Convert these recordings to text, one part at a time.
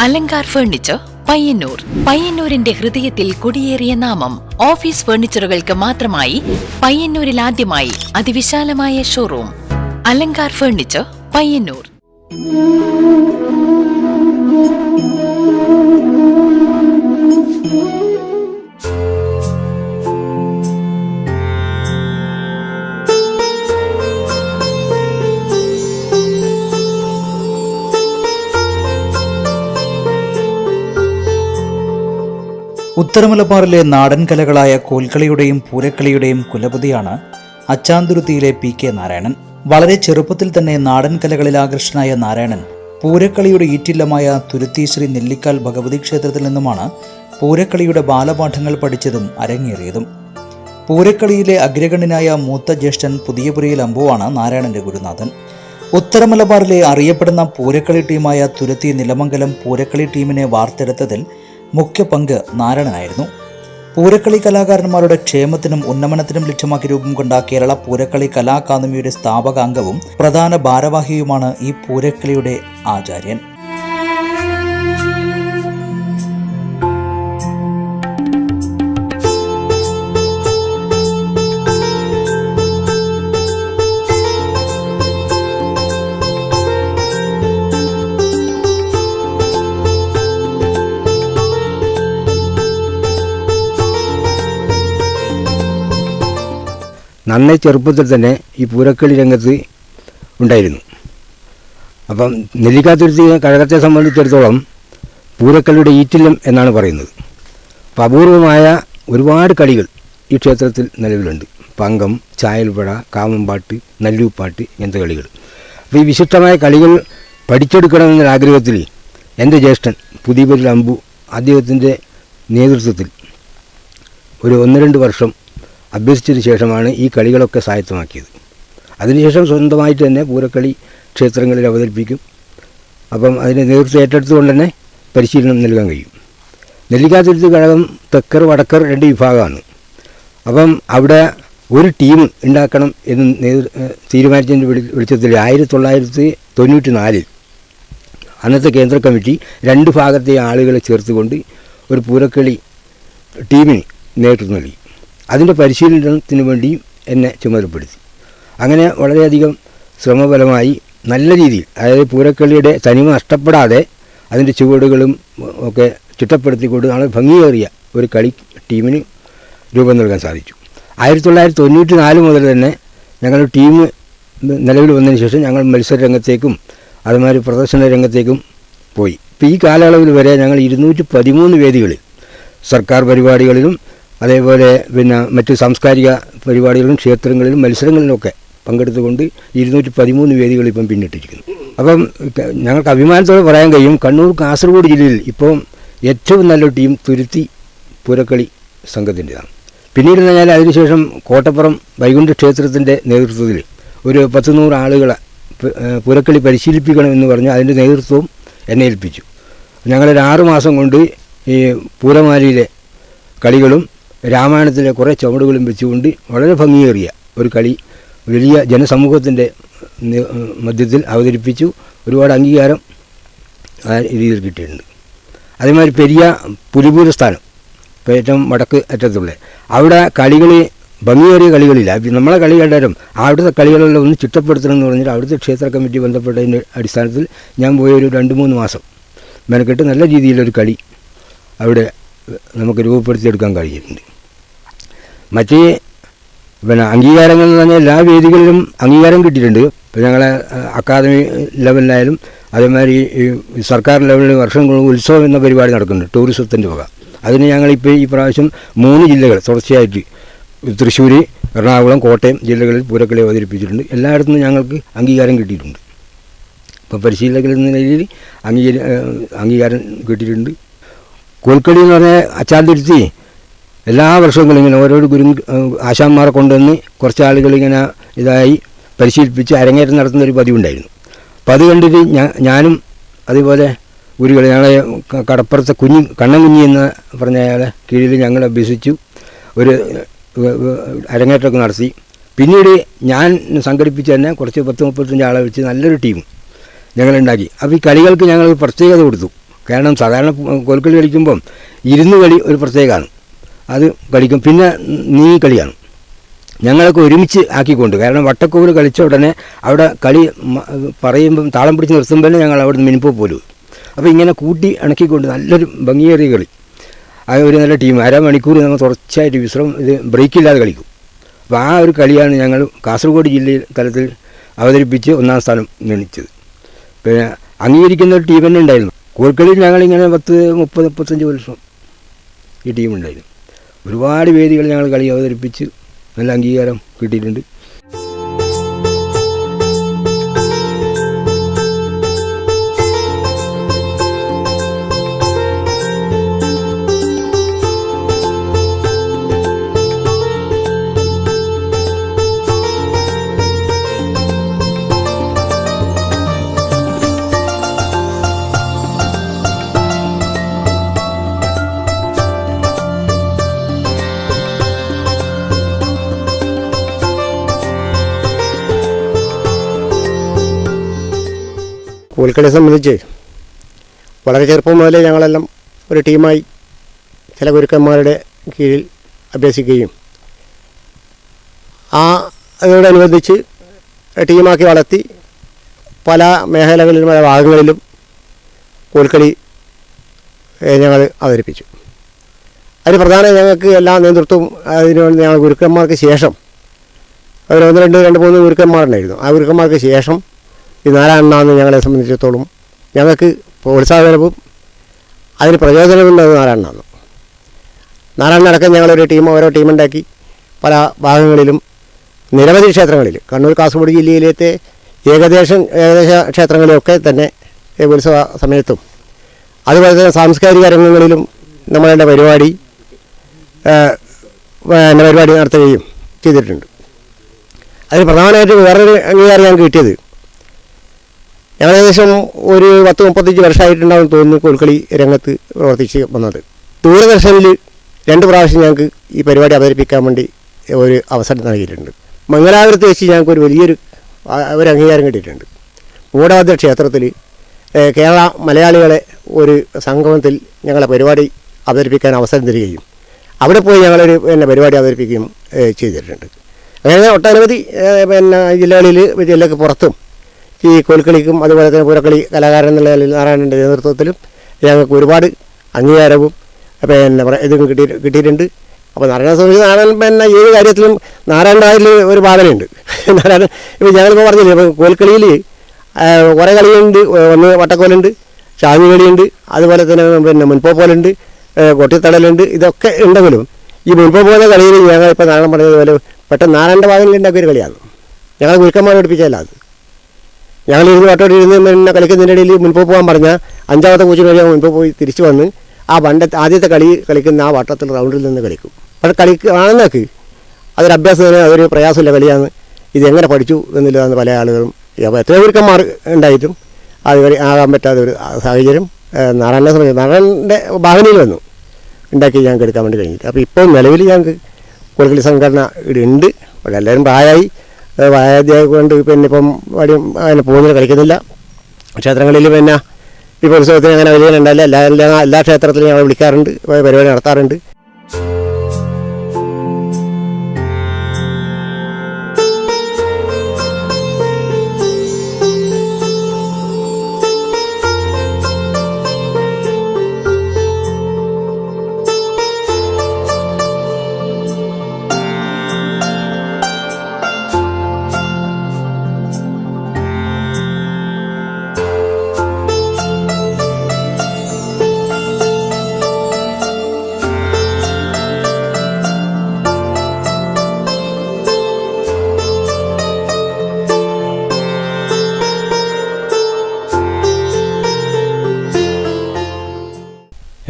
Alankar furniture Payyanur. പയ്യന്നൂരിന്റെ ഹൃദയത്തിൽ കുടിയേറിയ നാമം. ഓഫീസ് ഫർണിച്ചറുകൾക്ക് മാത്രമായി പയ്യന്നൂരിൽ ആദ്യമായി അതിവിശാലമായ ഷോറൂം. അലങ്കാർ ഫർണിച്ചർ പയ്യന്നൂർ. ഉത്തരമലബാറിലെ നാടൻ കലകളായ കോൽക്കളിയുടെയും പൂരക്കളിയുടെയും കുലപതിയാണ് അച്ചാന്തുരുത്തിയിലെ PK നാരായണൻ. വളരെ ചെറുപ്പത്തിൽ തന്നെ നാടൻ കലകളിൽ ആകൃഷ്ടനായ നാരായണൻ പൂരക്കളിയുടെ ഈറ്റില്ലമായ തുരുത്തി ശ്രീ നെല്ലിക്കാൽ ഭഗവതി ക്ഷേത്രത്തിൽ നിന്നുമാണ് പൂരക്കളിയുടെ ബാലപാഠങ്ങൾ പഠിച്ചതും അരങ്ങേറിയതും. പൂരക്കളിയിലെ അഗ്രഗണ്യനായ മൂത്ത ജ്യേഷ്ഠൻ പുതിയപുരയിൽ അമ്പുവാണ് നാരായണന്റെ ഗുരുനാഥൻ. ഉത്തരമലബാറിലെ അറിയപ്പെടുന്ന പൂരക്കളി ടീമായ തുരുത്തി നിലമംഗലം പൂരക്കളി ടീമിനെ വാർത്തെടുത്തതിൽ മുഖ്യ പങ്ക് നാരായണനായിരുന്നു. പൂരക്കളി കലാകാരന്മാരുടെ ക്ഷേമത്തിനും ഉന്നമനത്തിനും ലക്ഷ്യമാക്കി രൂപം കൊണ്ട കേരള പൂരക്കളി കലാ അക്കാദമിയുടെ സ്ഥാപക അംഗവും പ്രധാന ഭാരവാഹിയുമാണ് ഈ പൂരക്കളിയുടെ ആചാര്യൻ. നന്നേ ചെറുപ്പത്തിൽ തന്നെ ഈ പൂരക്കളി രംഗത്ത് ഉണ്ടായിരുന്നു. അപ്പം നെല്ലിക്കാത്തുരുത്തി കഴകത്തെ സംബന്ധിച്ചിടത്തോളം പൂരക്കളിയുടെ ഈറ്റില്ലം എന്നാണ് പറയുന്നത്. അപ്പം അപൂർവമായ ഒരുപാട് കളികൾ ഈ ക്ഷേത്രത്തിൽ നിലവിലുണ്ട്. പങ്കം, ചായൽപ്പട, കാമമ്പാട്ട്, നല്ലൂപ്പാട്ട് ഇങ്ങനത്തെ കളികൾ. അപ്പോൾ ഈ വിശിഷ്ടമായ കളികൾ പഠിച്ചെടുക്കണമെന്നൊരാഗ്രഹത്തിൽ എൻ്റെ ജ്യേഷ്ഠൻ പുതിയപുരയിൽ അമ്പു അദ്ദേഹത്തിൻ്റെ നേതൃത്വത്തിൽ ഒരു 1-2 വർഷം അഭ്യസിച്ചതിന് ശേഷമാണ് ഈ കളികളൊക്കെ സ്വായത്തമാക്കിയത്. അതിനുശേഷം സ്വന്തമായിട്ട് തന്നെ പൂരക്കളി ക്ഷേത്രങ്ങളിൽ അവതരിപ്പിക്കും. അപ്പം അതിന് നേതൃത്വം ഏറ്റെടുത്തുകൊണ്ട് തന്നെ പരിശീലനം നൽകാൻ കഴിയും. നെല്ലിക്കാത്തുരുത്തി കഴകം തെക്കർ വടക്കർ 2 വിഭാഗമാണ്. അപ്പം അവിടെ ഒരു ടീം ഉണ്ടാക്കണം എന്ന് തീരുമാനിച്ചതിൻ്റെ വെളിച്ചത്തിൽ 1994 അന്നത്തെ കേന്ദ്ര കമ്മിറ്റി 2 ഭാഗത്തെ ആളുകളെ ചേർത്തുകൊണ്ട് ഒരു പൂരക്കളി ടീമിന് നേതൃത്വം നൽകി. അതിൻ്റെ പരിശീലനത്തിന് വേണ്ടി എന്നെ ചുമതലപ്പെടുത്തി. അങ്ങനെ വളരെയധികം ശ്രമഫലമായി നല്ല രീതിയിൽ, അതായത് പൂരക്കളിയുടെ തനിമ നഷ്ടപ്പെടാതെ അതിൻ്റെ ചുവടുകളും ഒക്കെ ചിട്ടപ്പെടുത്തിക്കൊണ്ട് നാളെ ഭംഗിയേറിയ ഒരു കളി ടീമിന് രൂപം നൽകാൻ സാധിച്ചു. 1994 മുതൽ തന്നെ ഞങ്ങൾ ടീം നിലവിൽ വന്നതിന് ശേഷം ഞങ്ങൾ മത്സര രംഗത്തേക്കും അതുമാതിരി പ്രദർശന രംഗത്തേക്കും പോയി. ഇപ്പോൾ ഈ കാലയളവിൽ വരെ ഞങ്ങൾ 213 വേദികളിൽ സർക്കാർ പരിപാടികളിലും അതേപോലെ മറ്റ് സാംസ്കാരിക പരിപാടികളിലും ക്ഷേത്രങ്ങളിലും മത്സരങ്ങളിലുമൊക്കെ പങ്കെടുത്തുകൊണ്ട് 213 വേദികൾ ഇപ്പം പിന്നിട്ടിരിക്കുന്നു. അപ്പം ഞങ്ങൾക്ക് അഭിമാനത്തോടെ പറയാൻ കഴിയും, കണ്ണൂർ കാസർഗോഡ് ജില്ലയിൽ ഇപ്പം ഏറ്റവും നല്ല ടീം തുരുത്തി പൂരക്കളി സംഘത്തിൻ്റെതാണ്. പിന്നീട് ഞാൻ അതിനുശേഷം കോട്ടപ്പുറം വൈകുണ്ഠ ക്ഷേത്രത്തിൻ്റെ നേതൃത്വത്തിൽ ഒരു 100 ആളുകളെ പൂരക്കളി പരിശീലിപ്പിക്കണമെന്ന് പറഞ്ഞ് അതിൻ്റെ നേതൃത്വവും എന്നെ ഏൽപ്പിച്ചു. ഞങ്ങളൊരു 6 മാസം കൊണ്ട് ഈ പൂരമാലിയിലെ കളികളും രാമായണത്തിലെ കുറേ ചുവടുകളും വെച്ചുകൊണ്ട് വളരെ ഭംഗിയേറിയ ഒരു കളി വലിയ ജനസമൂഹത്തിൻ്റെ മധ്യത്തിൽ അവതരിപ്പിച്ചു. ഒരുപാട് അംഗീകാരം ആ രീതിയിൽ കിട്ടിയിട്ടുണ്ട്. അതേമാതിരി പെരിയ പുലിപൂര സ്ഥാനം, ഇപ്പോൾ ഏറ്റവും വടക്ക് അറ്റത്തുള്ള അവിടെ കളികൾ ഭംഗിയേറിയ കളികളില്ല. നമ്മളെ കളി കണ്ടാലും അവിടുത്തെ കളികളെല്ലാം ഒന്ന് ചിട്ടപ്പെടുത്തണമെന്ന് പറഞ്ഞിട്ട് അവിടുത്തെ ക്ഷേത്ര കമ്മിറ്റി ബന്ധപ്പെട്ടതിൻ്റെ അടിസ്ഥാനത്തിൽ ഞാൻ പോയ ഒരു 2-3 മാസം മെനക്കെട്ട് നല്ല രീതിയിലൊരു കളി അവിടെ നമുക്ക് രൂപപ്പെടുത്തിയെടുക്കാൻ കഴിഞ്ഞിട്ടുണ്ട്. മറ്റ് അംഗീകാരങ്ങൾ എന്ന് പറഞ്ഞാൽ എല്ലാ വേദികളിലും അംഗീകാരം കിട്ടിയിട്ടുണ്ട്. ഇപ്പോൾ ഞങ്ങളെ അക്കാദമി ലെവലിലായാലും അതേമാതിരി ഈ സർക്കാർ ലെവലിൽ വർഷങ്ങൾ ഉത്സവം എന്ന പരിപാടി നടക്കുന്നുണ്ട്, ടൂറിസത്തിൻ്റെ വക. അതിന് ഞങ്ങളിപ്പോൾ ഈ പ്രാവശ്യം 3 ജില്ലകൾ തുടർച്ചയായിട്ട് തൃശ്ശൂർ, എറണാകുളം, കോട്ടയം ജില്ലകളിൽ പൂരക്കളി അവതരിപ്പിച്ചിട്ടുണ്ട്. എല്ലായിടത്തും ഞങ്ങൾക്ക് അംഗീകാരം കിട്ടിയിട്ടുണ്ട്. ഇപ്പോൾ പരിശീലകർ എന്ന നിലയിൽ അംഗീകാരം കിട്ടിയിട്ടുണ്ട്. കോൽക്കളി എന്ന് പറഞ്ഞാൽ അച്ചാന്തുരുത്തി എല്ലാ വർഷങ്ങളും ഇങ്ങനെ ഓരോ ആശാന്മാരെ കൊണ്ടുവന്ന് കുറച്ച് ആളുകളിങ്ങനെ ഇതായി പരിശീലിപ്പിച്ച് അരങ്ങേറ്റം നടത്തുന്നൊരു പതിവുണ്ടായിരുന്നു. അപ്പോൾ അത് കണ്ടിട്ട് ഞാനും അതുപോലെ ഗുരുകൾ ഞങ്ങളെ കടപ്പുറത്തെ കണ്ണൻ കുഞ്ഞി എന്ന് പറഞ്ഞ അയാളെ കീഴിൽ ഞങ്ങൾ അഭ്യസിച്ചു ഒരു അരങ്ങേറ്റമൊക്കെ നടത്തി. പിന്നീട് ഞാൻ സംഘടിപ്പിച്ച് തന്നെ കുറച്ച് 10-35 ആളെ വെച്ച് നല്ലൊരു ടീം ഞങ്ങളുണ്ടാക്കി. അപ്പോൾ ഈ കളികൾക്ക് ഞങ്ങൾ പ്രത്യേകത കൊടുത്തു. കാരണം സാധാരണ കോൽക്കളി കളിക്കുമ്പം ഇരുന്ന് കളി ഒരു പ്രത്യേകമാണ്, അത് കളിക്കും. പിന്നെ നീങ്ങി കളിയാണ്. ഞങ്ങളൊക്കെ ഒരുമിച്ച് ആക്കിക്കൊണ്ട്, കാരണം വട്ടക്കോല് കളിച്ച ഉടനെ അവിടെ കളി പറയുമ്പം താളം പിടിച്ച് നിർത്തുമ്പോൾ ഞങ്ങൾ അവിടെ നിന്ന് മിനിപ്പോൾ പോലും. അപ്പോൾ ഇങ്ങനെ കൂട്ടി ഇണക്കിക്കൊണ്ട് നല്ലൊരു ഭംഗിയേറിയ കളി. ആ ഒരു നല്ല ടീം, അരമണിക്കൂർ നമ്മൾ തുടർച്ചയായിട്ട് ഇത് ബ്രേക്കില്ലാതെ കളിക്കും. അപ്പോൾ ആ ഒരു കളിയാണ് ഞങ്ങൾ കാസർഗോഡ് ജില്ലയിൽ തലത്തിൽ അവതരിപ്പിച്ച് 1ാം സ്ഥാനം നേടിച്ചത്. പിന്നെ അംഗീകരിക്കുന്ന ഒരു ടീം തന്നെ ഉണ്ടായിരുന്നു. കോൽക്കളിയിൽ ഞങ്ങളിങ്ങനെ 30-35 വർഷം ഈ ടീമുണ്ടായിരുന്നു. ഒരുപാട് വേദികൾ ഞങ്ങൾ കളി അവതരിപ്പിച്ച് നല്ല അംഗീകാരം കിട്ടിയിട്ടുണ്ട്. കോൽക്കളിയെ സംബന്ധിച്ച് വളരെ ചെറുപ്പം മുതലേ ഞങ്ങളെല്ലാം ഒരു ടീമായി ചില ഗുരുക്കന്മാരുടെ കീഴിൽ അഭ്യസിക്കുകയും അതിനോടനുബന്ധിച്ച് ടീമാക്കി വളർത്തി പല മേഖലകളിലും പല ഭാഗങ്ങളിലും കോൽക്കളി ഞങ്ങൾ അവതരിപ്പിച്ചു. അതിന് പ്രധാന ഞങ്ങൾക്ക് എല്ലാ നേതൃത്വവും അതിനുവേണ്ടി ഞങ്ങൾ ഗുരുക്കന്മാർക്ക് ശേഷം ഒരു 1-2-3 ഗുരുക്കന്മാരുണ്ടായിരുന്നു. ആ ഗുരുക്കന്മാർക്ക് ശേഷം ഈ നാരായണനാണ് ഞങ്ങളെ സംബന്ധിച്ചിടത്തോളം ഞങ്ങൾക്ക് പ്രോത്സാഹനവും അതിന് പ്രചോദനമുള്ളത് നാരായണനാണ്. നാരായണനടക്കം ഞങ്ങളൊരു ഓരോ ടീമുണ്ടാക്കി പല ഭാഗങ്ങളിലും നിരവധി ക്ഷേത്രങ്ങളിൽ, കണ്ണൂർ കാസർഗോഡ് ജില്ലയിലത്തെ ഏകദേശ ക്ഷേത്രങ്ങളിലൊക്കെ തന്നെ ഉത്സവ സമയത്തും അതുപോലെ തന്നെ സാംസ്കാരിക രംഗങ്ങളിലും നമ്മളുടെ പരിപാടി നടത്തുകയും ചെയ്തിട്ടുണ്ട്. അതിന് പ്രധാനമായിട്ടും വേറൊരു അംഗീകാരം ഞങ്ങൾക്ക് കിട്ടിയത്, ഞങ്ങൾ ഏകദേശം ഒരു 10-35 വർഷമായിട്ടുണ്ടാവും തോന്നുന്നു കോൽക്കളി രംഗത്ത് പ്രവർത്തിച്ച് വന്നത്. ദൂരദർശനിൽ 2 പ്രാവശ്യം ഞങ്ങൾക്ക് ഈ പരിപാടി അവതരിപ്പിക്കാൻ വേണ്ടി ഒരു അവസരം നൽകിയിട്ടുണ്ട്. മംഗലാപുരത്ത് വെച്ച് ഞങ്ങൾക്ക് ഒരു വലിയൊരു അംഗീകാരം കിട്ടിയിട്ടുണ്ട്. മൂടഭദ്ര ക്ഷേത്രത്തിൽ കേരള മലയാളികളെ ഒരു സംഗമത്തിൽ ഞങ്ങളെ പരിപാടി അവതരിപ്പിക്കാൻ അവസരം തരികയും അവിടെ പോയി ഞങ്ങളൊരു പരിപാടി അവതരിപ്പിക്കുകയും ചെയ്തിട്ടുണ്ട്. അങ്ങനെ ഒട്ടനവധി ജില്ലയ്ക്ക് പുറത്തും ഈ കോൽക്കളിക്കും അതുപോലെ തന്നെ പൂരക്കളി കലാകാരൻ എന്നുള്ള നാരായണൻ്റെ നേതൃത്വത്തിലും ഞങ്ങൾക്ക് ഒരുപാട് അംഗീകാരവും ഇതും കിട്ടിയിട്ടുണ്ട്. അപ്പോൾ നാരായണനെ സംബന്ധിച്ച് നാരായണൻ ഏത് കാര്യത്തിലും നാരായണൻ്റെ ഒരു ഭാവനയുണ്ട്. നാരായണൻ ഇപ്പോൾ ഞങ്ങളിപ്പോൾ പറഞ്ഞില്ലേ, ഇപ്പോൾ കോൽക്കളിയിൽ കുറേ കളിയുണ്ട്. ഒന്ന് വട്ടക്കോലുണ്ട്, ചാഞ്ഞുകളിയുണ്ട്, അതുപോലെ തന്നെ മുൻപോലുണ്ട്, കൊട്ടിത്തടലുണ്ട്. ഇതൊക്കെ ഉണ്ടെങ്കിലും ഈ മുൻപോകുന്ന കളിയിൽ ഞങ്ങളിപ്പോൾ നാരായണൻ പറഞ്ഞതുപോലെ പെട്ടെന്ന് നാരായണൻ്റെ ഭാഗങ്ങളിൽ ഉണ്ടാക്കിയൊരു കളിയാണ്. ഞങ്ങൾ ഗുരുക്കന്മാർ പഠിപ്പിച്ചല്ല അത്. ഞങ്ങളിരുന്ന് വട്ടോട്ട് ഇരുന്ന് കളിക്കുന്നതിൻ്റെ ഇടയിൽ മുൻപ് പോകാൻ പറഞ്ഞാൽ 5ാമത്തെ പൂച്ചിന് വഴി മുൻപ് പോയി തിരിച്ചു വന്ന് ആദ്യത്തെ കളിക്കുന്ന ആ വട്ടത്തിൽ റൗണ്ടിൽ നിന്ന് കളിക്കും. പക്ഷേ കാണുന്നവർക്ക് അതൊരു അഭ്യാസത്തിന് അതൊരു പ്രയാസമില്ല കളിയാണ്. ഇതെങ്ങനെ പഠിച്ചു എന്നുള്ളതാണ് പല ആളുകളും. അപ്പോൾ എത്രയോ ഗുരുക്കന്മാർ ഉണ്ടായിട്ടും അത് ആകാൻ പറ്റാത്ത ഒരു സാഹചര്യം നാരായണനെ സംബന്ധിച്ച് നാരായണൻ്റെ ഭാവനയിൽ വന്നു ഉണ്ടാക്കി ഞങ്ങൾക്ക് എടുക്കാൻ വേണ്ടി കഴിഞ്ഞിട്ട്. അപ്പോൾ ഇപ്പോൾ നിലവിൽ ഞങ്ങൾക്ക് കോൽക്കളി സംഘടന ഇവിടെ ഉണ്ട്. അവിടെ എല്ലാവരും പ്രായമായി കൊണ്ട് ഇപ്പം അങ്ങനെ പോകുന്നത് കളിക്കുന്നില്ല. ക്ഷേത്രങ്ങളിൽ ഇപ്പോൾ ഉത്സവത്തിന് അങ്ങനെ വലിയ ഉണ്ടാവില്ല. എല്ലാ ക്ഷേത്രത്തിലും ഞങ്ങൾ വിളിക്കാറുണ്ട്, പരിപാടി നടത്താറുണ്ട്.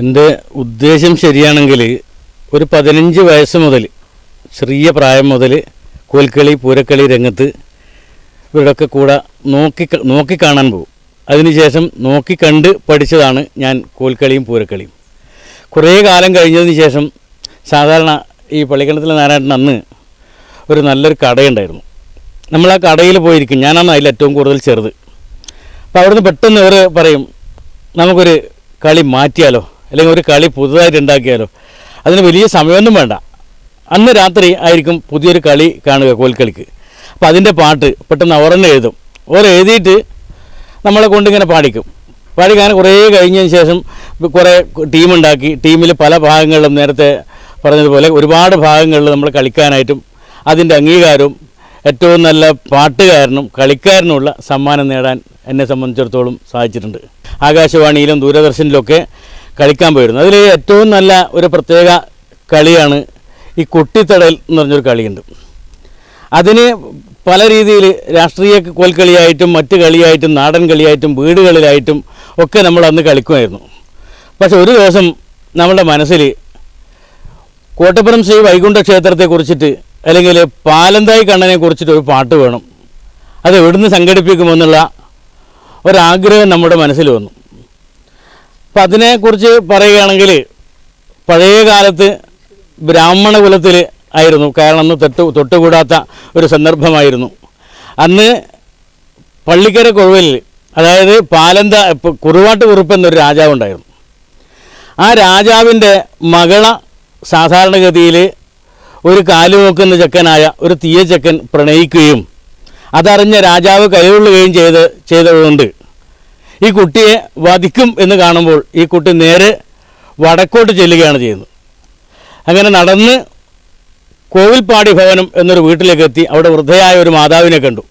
എൻ്റെ ഉദ്ദേശം ശരിയാണെങ്കിൽ ഒരു 15 വയസ്സ് മുതൽ, ചെറിയ പ്രായം മുതൽ കോൽക്കളി പൂരക്കളി രംഗത്ത് ഇവരുടെയൊക്കെ കൂടെ നോക്കിക്കാണാൻ പോകും. അതിനുശേഷം നോക്കിക്കണ്ട് പഠിച്ചതാണ് ഞാൻ കോൽക്കളിയും പൂരക്കളിയും. കുറേ കാലം കഴിഞ്ഞതിന് ശേഷം സാധാരണ ഈ പള്ളിക്കണ്ടത്തിലെ നാരായണൻ അന്ന് ഒരു നല്ലൊരു കടയുണ്ടായിരുന്നു. നമ്മൾ ആ കടയിൽ പോയിരിക്കും. ഞാനാണ് അതിൽ ഏറ്റവും കൂടുതൽ ചെറുത്. അപ്പോൾ അവിടുന്ന് പെട്ടെന്ന് ഇവർ പറയും, നമുക്കൊരു കളി മാറ്റിയാലോ, അല്ലെങ്കിൽ ഒരു കളി പുതുതായിട്ട് ഉണ്ടാക്കിയാലോ, അതിന് വലിയ സമയമൊന്നും വേണ്ട. അന്ന് രാത്രി ആയിരിക്കും പുതിയൊരു കളി കാണുക കോൽക്കളിക്ക്. അപ്പോൾ അതിൻ്റെ പാട്ട് പെട്ടെന്ന് അവർ തന്നെ എഴുതും. അവർ എഴുതിയിട്ട് നമ്മളെ കൊണ്ടിങ്ങനെ പാടിക്കും. പാടിക്കാൻ കുറേ കഴിഞ്ഞതിന് ശേഷം കുറേ ടീമുണ്ടാക്കി, ടീമിൽ പല ഭാഗങ്ങളിലും നേരത്തെ പറഞ്ഞതുപോലെ ഒരുപാട് ഭാഗങ്ങളിൽ നമ്മൾ കളിക്കാനായിട്ടും അതിൻ്റെ അംഗീകാരവും ഏറ്റവും നല്ല പാട്ടുകാരനും കളിക്കാരനുമുള്ള സമ്മാനം നേടാൻ എന്നെ സംബന്ധിച്ചിടത്തോളം സാധിച്ചിട്ടുണ്ട്. ആകാശവാണിയിലും ദൂരദർശനിലൊക്കെ കളിക്കാൻ പോയിരുന്നു. അതിൽ ഏറ്റവും നല്ല ഒരു പ്രത്യേക കളിയാണ് ഈ കുട്ടിത്തടൽ എന്ന് പറഞ്ഞൊരു കളിയുണ്ട്. അതിന് പല രീതിയിൽ രാഷ്ട്രീയ കോൽക്കളിയായിട്ടും മറ്റ് കളിയായിട്ടും നാടൻ കളിയായിട്ടും വീടുകളിലായിട്ടും ഒക്കെ നമ്മൾ അന്ന് കളിക്കുമായിരുന്നു. പക്ഷെ ഒരു ദിവസം നമ്മുടെ മനസ്സിൽ കോട്ടപ്പുറം ശ്രീ വൈകുണ്ഠ ക്ഷേത്രത്തെക്കുറിച്ചിട്ട് അല്ലെങ്കിൽ പാലന്തായി കണ്ണനെ കുറിച്ചിട്ട് ഒരു പാട്ട് വേണം, അത് എവിടുന്ന് സംഘടിപ്പിക്കുമെന്നുള്ള ഒരാഗ്രഹം നമ്മുടെ മനസ്സിൽ വന്നു. അപ്പം അതിനെക്കുറിച്ച് പറയുകയാണെങ്കിൽ പഴയ കാലത്ത് ബ്രാഹ്മണ കുലത്തിൽ ആയിരുന്നു, കാരണം അന്ന് തൊട്ടുകൂടാത്ത ഒരു സന്ദർഭമായിരുന്നു. അന്ന് പള്ളിക്കര കൊഴുവലിൽ, അതായത് കുറുവാട്ട് കുറുപ്പ് എന്നൊരു രാജാവുണ്ടായിരുന്നു. ആ രാജാവിൻ്റെ മകള സാധാരണഗതിയിൽ ഒരു കാലു നോക്കുന്ന ചെക്കനായ ഒരു തീയ ചെക്കൻ പ്രണയിക്കുകയും അതറിഞ്ഞ രാജാവ് കൈകൊള്ളുകയും ചെയ്തതുകൊണ്ട് ഈ കുട്ടിയെ വധിക്കും എന്ന് കാണുമ്പോൾ ഈ കുട്ടി നേരെ വടക്കോട്ട് ചെല്ലുകയാണ് ചെയ്യുന്നത്. അങ്ങനെ നടന്ന് കോവിൽപ്പാടി ഭവനം എന്നൊരു വീട്ടിലേക്ക് എത്തി. അവിടെ വൃദ്ധയായ ഒരു മാതാവിനെ കണ്ടു.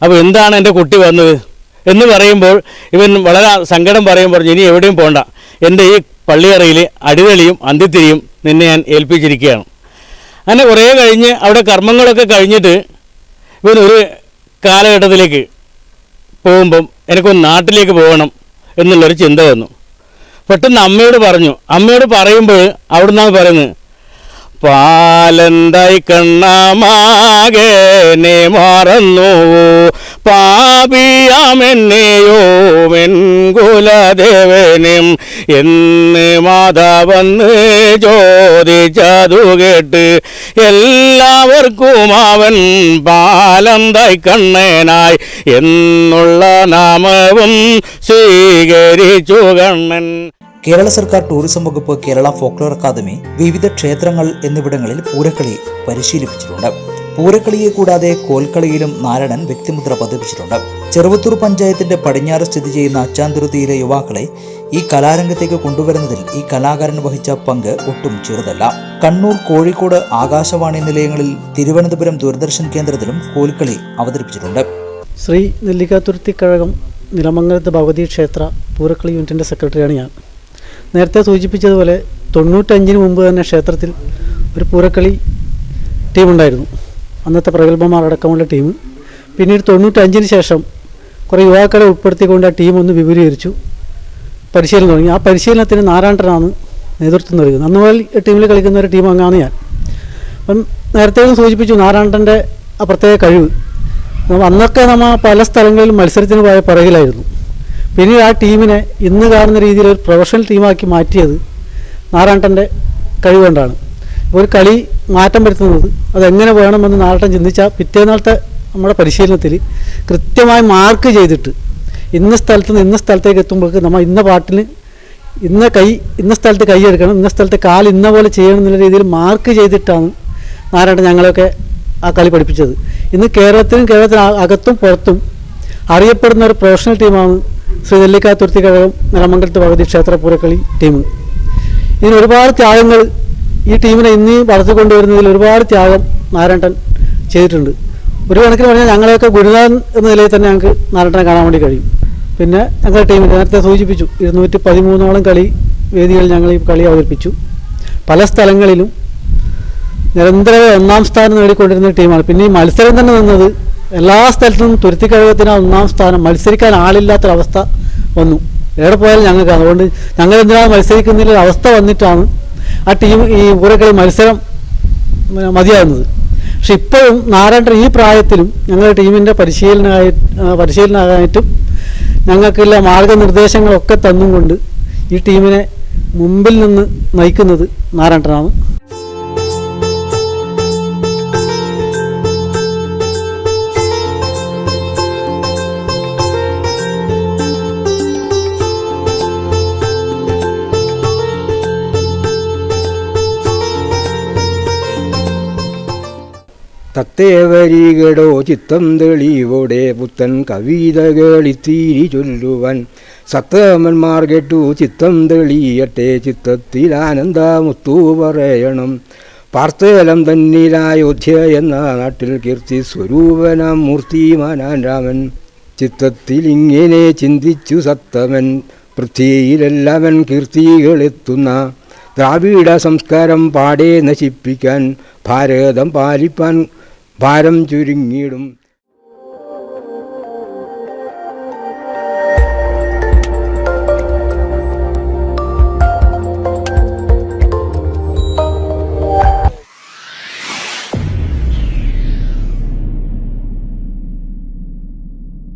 അപ്പോൾ എന്താണ് എൻ്റെ കുട്ടി വന്നത് എന്ന് പറയുമ്പോൾ ഇവൻ വളരെ സങ്കടം പറയുമ്പോൾ ഇനി എവിടെയും പോകണ്ട, എൻ്റെ ഈ പള്ളിയറയിൽ അടിതളിയും അന്തിത്തിരിയും നിന്നെ ഞാൻ ഏൽപ്പിച്ചിരിക്കുകയാണ്. അങ്ങനെ കുറേ കഴിഞ്ഞ് അവിടെ കർമ്മങ്ങളൊക്കെ കഴിഞ്ഞിട്ട് ഇവനൊരു കാലഘട്ടത്തിലേക്ക് പോകുമ്പം എനിക്കൊന്ന് നാട്ടിലേക്ക് പോകണം എന്നുള്ളൊരു ചിന്ത വന്നു. പെട്ടെന്ന് അമ്മയോട് പറഞ്ഞു. അമ്മയോട് പറയുമ്പോൾ അവിടുന്നാണ് പറയുന്നത്, പാലന്തായി കണ്ണാമാകെ നീ മറന്നു പാപിയാമെന്നെയോ മെൻകുലദേവനും എന്ന് മാതാവെന്ന് ചോദിച്ചതു കേട്ട് എല്ലാവർക്കും അവൻ പാലന്തായി കണ്ണനായി എന്നുള്ള നാമവും സ്വീകരിച്ചു കണ്ണൻ. കേരള സർക്കാർ ടൂറിസം വകുപ്പ്, കേരള ഫോക്ലോർ അക്കാദമി, വിവിധ ക്ഷേത്രങ്ങൾ എന്നിവിടങ്ങളിൽ പൂരക്കളി പരിശീലിപ്പിച്ചിട്ടുണ്ട്. പൂരക്കളിയെ കൂടാതെ കോൽക്കളിയിലും നാരായണൻ വ്യക്തിമുദ്ര പതിപ്പിച്ചിട്ടുണ്ട്. ചെറുവത്തൂർ പഞ്ചായത്തിന്റെ പടിഞ്ഞാറ് സ്ഥിതി ചെയ്യുന്ന അച്ചാന്തുരുത്തിയിലെ യുവാക്കളെ ഈ കലാരംഗത്തേക്ക് കൊണ്ടുവരുന്നതിൽ ഈ കലാകാരൻ വഹിച്ച പങ്ക് ഒട്ടും ചെറുതല്ല. കണ്ണൂർ, കോഴിക്കോട് ആകാശവാണി നിലയങ്ങളിൽ, തിരുവനന്തപുരം ദൂരദർശൻ കേന്ദ്രത്തിലും കോൽക്കളി അവതരിപ്പിച്ചിട്ടുണ്ട്. ശ്രീ നെല്ലിക്കാതുരുത്തി കഴകം നിലമംഗലത്ത് ഭഗവതി ക്ഷേത്ര പൂരക്കളി യൂണിറ്റിൻ്റെ സെക്രട്ടറിയാണ് ഞാൻ. നേരത്തെ സൂചിപ്പിച്ചതുപോലെ 95 മുമ്പ് തന്നെ ക്ഷേത്രത്തിൽ ഒരു പൂരക്കളി ടീമുണ്ടായിരുന്നു. അന്നത്തെ പ്രഗത്ഭമാരടക്കമുള്ള ടീം. പിന്നീട് 95 ശേഷം കുറേ യുവാക്കളെ ഉൾപ്പെടുത്തിക്കൊണ്ട് ആ ടീം ഒന്ന് വിപുലീകരിച്ചു, പരിശീലനം തുടങ്ങി. ആ പരിശീലനത്തിന് നാരായണനാണ് നേതൃത്വം നൽകുന്നത്. അന്ന് മുതൽ ടീമിൽ കളിക്കുന്ന ഒരു ടീം അംഗമാണ് ഞാൻ. അപ്പം നേരത്തെ സൂചിപ്പിച്ചു നാരായണൻ്റെ ആ പ്രത്യേക കഴിവ്. അന്നൊക്കെ നമ്മൾ പല സ്ഥലങ്ങളിലും മത്സരത്തിന് പോയ പിറകിലായിരുന്നു. പിന്നീട് ആ ടീമിനെ ഇന്ന് കാണുന്ന രീതിയിൽ ഒരു പ്രൊഫഷണൽ ടീമാക്കി മാറ്റിയത് നാരായണൻ്റെ കഴിവുകൊണ്ടാണ്. ഒരു കളി മാറ്റം വരുത്തുന്നത് അതെങ്ങനെ വേണമെന്ന് നാരായണൻ ചിന്തിച്ചാൽ പിറ്റേന്നാളത്തെ നമ്മുടെ പരിശീലനത്തിൽ കൃത്യമായി മാർക്ക് ചെയ്തിട്ട് ഇന്ന സ്ഥലത്ത് നിന്ന് ഇന്ന സ്ഥലത്തേക്ക് എത്തുമ്പോഴേക്ക് നമ്മൾ ഇന്ന പാട്ടിന് ഇന്ന സ്ഥലത്ത് കൈ എടുക്കണം, ഇന്ന സ്ഥലത്തെ കാൽ ഇന്ന പോലെ ചെയ്യണം എന്നുള്ള രീതിയിൽ മാർക്ക് ചെയ്തിട്ടാണ് നാരായണൻ ഞങ്ങളെയൊക്കെ ആ കളി പഠിപ്പിച്ചത്. ഇന്ന് കേരളത്തിന് അകത്തും പുറത്തും അറിയപ്പെടുന്ന ഒരു പ്രൊഫഷണൽ ടീമാണ് ശ്രീ നെല്ലിക്കാതുരുത്തി കഴകം നിലമംഗലത്ത് ഭഗവതി ക്ഷേത്ര പൂരക്കളി ടീം. ഇതിന് ഒരുപാട് ത്യാഗങ്ങൾ ഈ ടീമിനെ ഇന്ന് വളർത്തിക്കൊണ്ടുവരുന്നതിൽ ഒരുപാട് ത്യാഗം നാരായണൻ ചെയ്തിട്ടുണ്ട്. ഒരു കണക്കിന് പറഞ്ഞാൽ ഞങ്ങളെയൊക്കെ ഗുരുനാഥൻ എന്ന നിലയിൽ തന്നെ ഞങ്ങൾക്ക് നാരായണനെ കാണാൻ വേണ്ടി കഴിയും. പിന്നെ ഞങ്ങളുടെ ടീമിൽ നേരത്തെ സൂചിപ്പിച്ചു 213ഓളം കളി വേദികളിൽ ഞങ്ങൾ ഈ കളി അവതരിപ്പിച്ചു. പല സ്ഥലങ്ങളിലും നിരന്തരം 1ാം സ്ഥാനം നേടിക്കൊണ്ടിരുന്ന ടീമാണ്. പിന്നെ ഈ മത്സരം തന്നെ നിന്നത് എല്ലാ സ്ഥലത്തും തുരുത്തിക്കഴകത്തിന് 1ാം സ്ഥാനം, മത്സരിക്കാൻ ആളില്ലാത്തൊരവസ്ഥ വന്നു. എവിടെ പോയാലും ഞങ്ങൾക്ക്. അതുകൊണ്ട് ഞങ്ങൾ എന്തിനാണ് മത്സരിക്കുന്നതിൽ അവസ്ഥ വന്നിട്ടാണ് ആ ടീം ഈ പൂരക്കളി മത്സരം മതിയാകുന്നത്. പക്ഷെ ഇപ്പോഴും നാരായണൻ ഈ പ്രായത്തിലും ഞങ്ങളുടെ ടീമിൻ്റെ പരിശീലനമായിട്ടും ഞങ്ങൾക്കുള്ള മാർഗനിർദ്ദേശങ്ങളൊക്കെ തന്നും കൊണ്ട് ഈ ടീമിനെ മുമ്പിൽ നിന്ന് നയിക്കുന്നത് നാരായണനാണ്. തത്തേവരികടോ ചിത്തം തെളിവോടെ പുത്തൻ കവിതകളിത്തീരി ചൊല്ലുവാൻ സത്തമന്മാർ കേട്ടു ചിത്തം തെളിയട്ടെ ചിത്തത്തിൽ ആനന്ദമുത്തു പറയണം. പാർത്തേലം തന്നിലായോധ്യ എന്ന നാട്ടിൽ കീർത്തി സ്വരൂപനാം മൂർത്തിമാനാൻ രാമൻ. ചിത്തത്തിൽ ഇങ്ങനെ ചിന്തിച്ചു സത്തമൻ പൃഥ്വിയിലെല്ലാവൻ കീർത്തികളെത്തുന്ന ദ്രാവിഡ സംസ്കാരം പാടെ നശിപ്പിക്കാൻ ഭാരതം പാലിപ്പാൻ ഭാരം ചുരുങ്ങിയിടും.